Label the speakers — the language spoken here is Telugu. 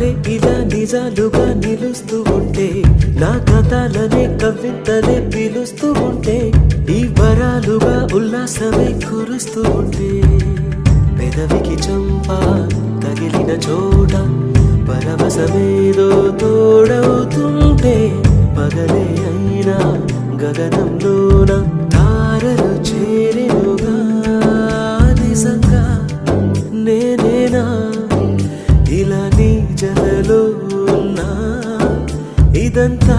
Speaker 1: కలలే ఇలా నిజాలుగా నిలుస్తూ ఉంటే, నా కథలనే కవితలే పిలుస్తూ ఉంటే, ఈ వరాలుగా ఉల్లాసమే కురుస్తూ ఉంటే, పెదవికి చంప తగిలిన చోట పరవశమేదో తోడవుతుంటే, పగలే అయినా గగనంలోన తారలు చేరెనుగా. నిజంగా నేనేనా ఇలా నీ జతలో ఉన్నా, ఇదంతా